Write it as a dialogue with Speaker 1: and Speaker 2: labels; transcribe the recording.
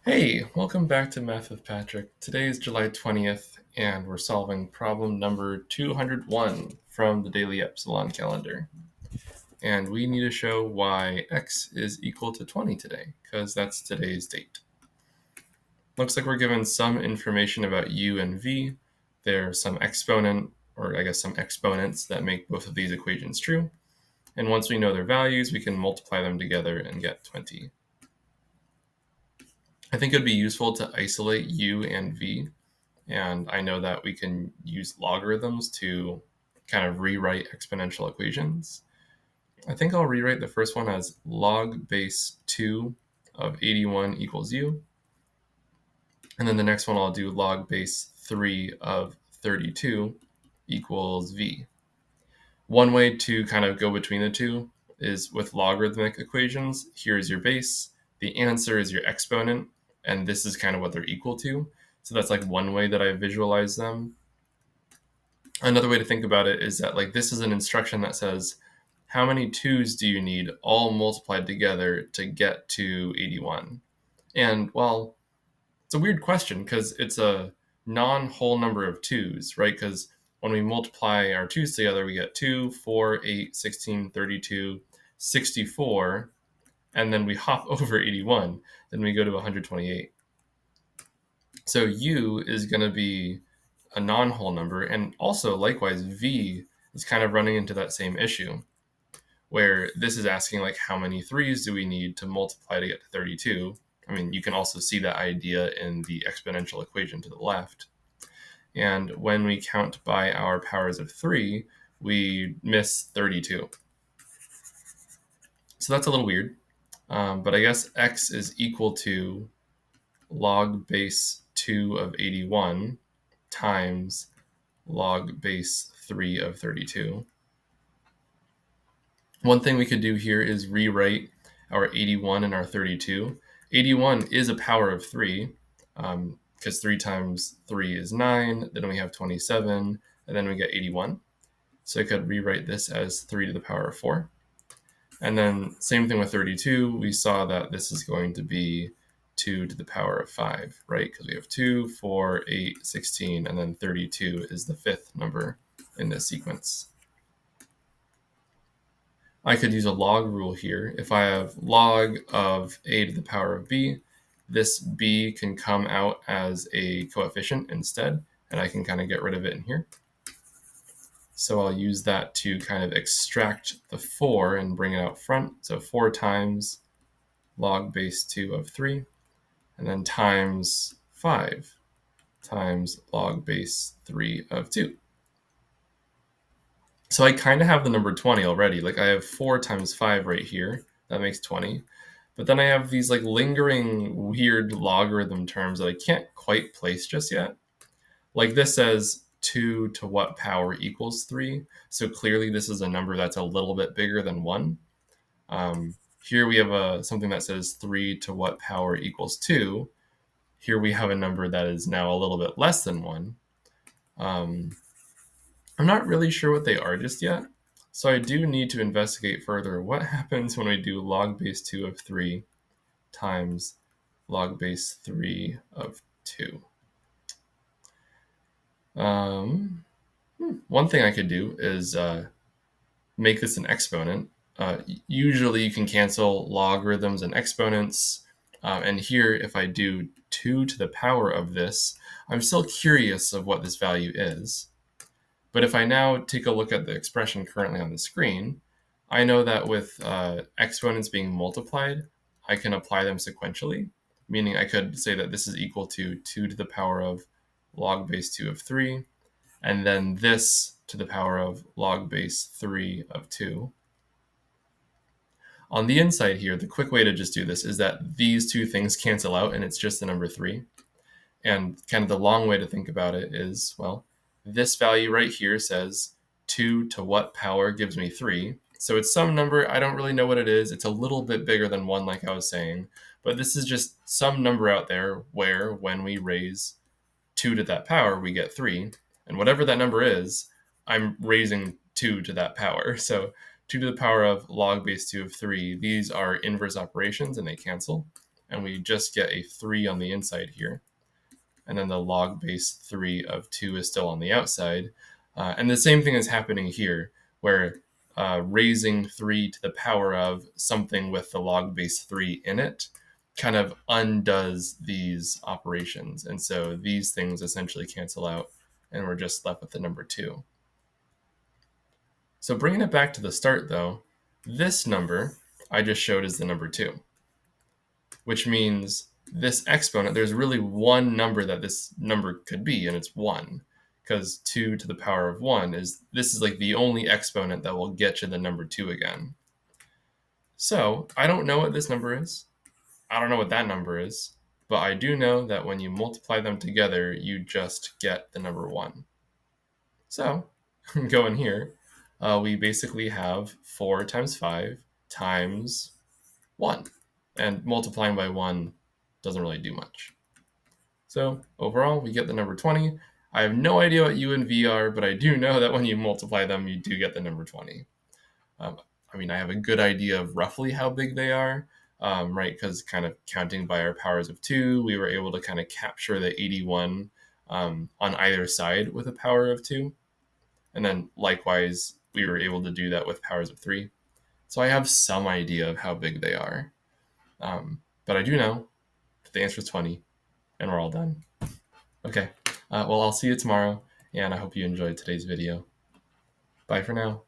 Speaker 1: Hey, welcome back to Math with Patrick. Today is July 20th, and we're solving problem number 201 from the Daily Epsilon calendar. And we need to show why x is equal to 20 today, because that's today's date. Looks like we're given some information about u and v. There's some exponent, or I guess some exponents that make both of these equations true. And once we know their values, we can multiply them together and get 20. I think it'd be useful to isolate u and v, and I know that we can use logarithms to kind of rewrite exponential equations. I think I'll rewrite the first one as log base 2 of 81 equals u, and then the next one I'll do log base 3 of 32 equals v. One way to kind of go between the two is with logarithmic equations. Here's your base, the answer is your exponent, and this is kind of what they're equal to. So that's like one way that I visualize them. Another way to think about it is that this is an instruction that says, how many 2's do you need all multiplied together to get to 81? And well, it's a weird question because it's a non-whole number of 2's, right? Because when we multiply our 2's together, we get 2, 4, 8, 16, 32, 64, and then we hop over 81, then we go to 128. So u is going to be a non-whole number, and also likewise v is kind of running into that same issue where this is asking how many 3's do we need to multiply to get to 32. I mean, you can also see that idea in the exponential equation to the left. And when we count by our powers of 3, we miss 32. So that's a little weird, but I guess x is equal to log base 2 of 81 times log base 3 of 32. One thing we could do here is rewrite our 81 and our 32. 81 is a power of 3, because 3 times 3 is 9, then we have 27, and then we get 81. So I could rewrite this as 3 to the power of 4. And then same thing with 32, we saw that this is going to be 2 to the power of 5, right? Because we have 2, 4, 8, 16, and then 32 is the fifth number in this sequence. I could use a log rule here. If I have log of a to the power of b, this b can come out as a coefficient instead, and I can kind of get rid of it in here. So I'll use that to kind of extract the 4 and bring it out front. So 4 times log base 2 of 3, and then times 5 times log base 3 of 2. So I kind of have the number 20 already. I have 4 times 5 right here. That makes 20. But then I have these lingering weird logarithm terms that I can't quite place just yet. This says 2 to what power equals 3. So clearly this is a number that's a little bit bigger than 1. Here we have something that says 3 to what power equals 2. Here we have a number that is now a little bit less than 1. I'm not really sure what they are just yet, so I do need to investigate further what happens when we do log base 2 of 3 times log base 3 of 2. One thing I could do is make this an exponent. Usually you can cancel logarithms and exponents, and here if I do 2 to the power of this, I'm still curious of what this value is. But if I now take a look at the expression currently on the screen, I know that with exponents being multiplied, I can apply them sequentially, meaning I could say that this is equal to 2 to the power of log base 2 of 3, and then this to the power of log base 3 of 2. On the inside here, the quick way to just do this is that these two things cancel out and it's just the number 3. And kind of the long way to think about it is, well, this value right here says 2 to what power gives me 3. So it's some number, I don't really know what it is. It's a little bit bigger than 1 like I was saying, but this is just some number out there where when we raise 2 to that power, we get 3. And whatever that number is, I'm raising 2 to that power. So 2 to the power of log base 2 of 3, these are inverse operations and they cancel. and we just get a 3 on the inside here. And then the log base 3 of 2 is still on the outside. And the same thing is happening here, where raising 3 to the power of something with the log base 3 in it kind of undoes these operations. And so these things essentially cancel out, and we're just left with the number 2. So bringing it back to the start, though, this number I just showed is the number 2, which means this exponent, there's really one number that this number could be, and it's 1, because 2 to the power of 1 this is like the only exponent that will get you the number 2 again. So I don't know what this number is. I don't know what that number is, but I do know that when you multiply them together, you just get the number 1. So going here, we basically have 4 times 5 times 1. And multiplying by 1 doesn't really do much. So overall, we get the number 20. I have no idea what U and V are, but I do know that when you multiply them, you do get the number 20. I have a good idea of roughly how big they are, right? Because kind of counting by our powers of 2, we were able to kind of capture the 81 on either side with a power of 2. And then likewise, we were able to do that with powers of 3. So I have some idea of how big they are. But I do know that the answer is 20, and we're all done. Okay, well, I'll see you tomorrow, and I hope you enjoyed today's video. Bye for now.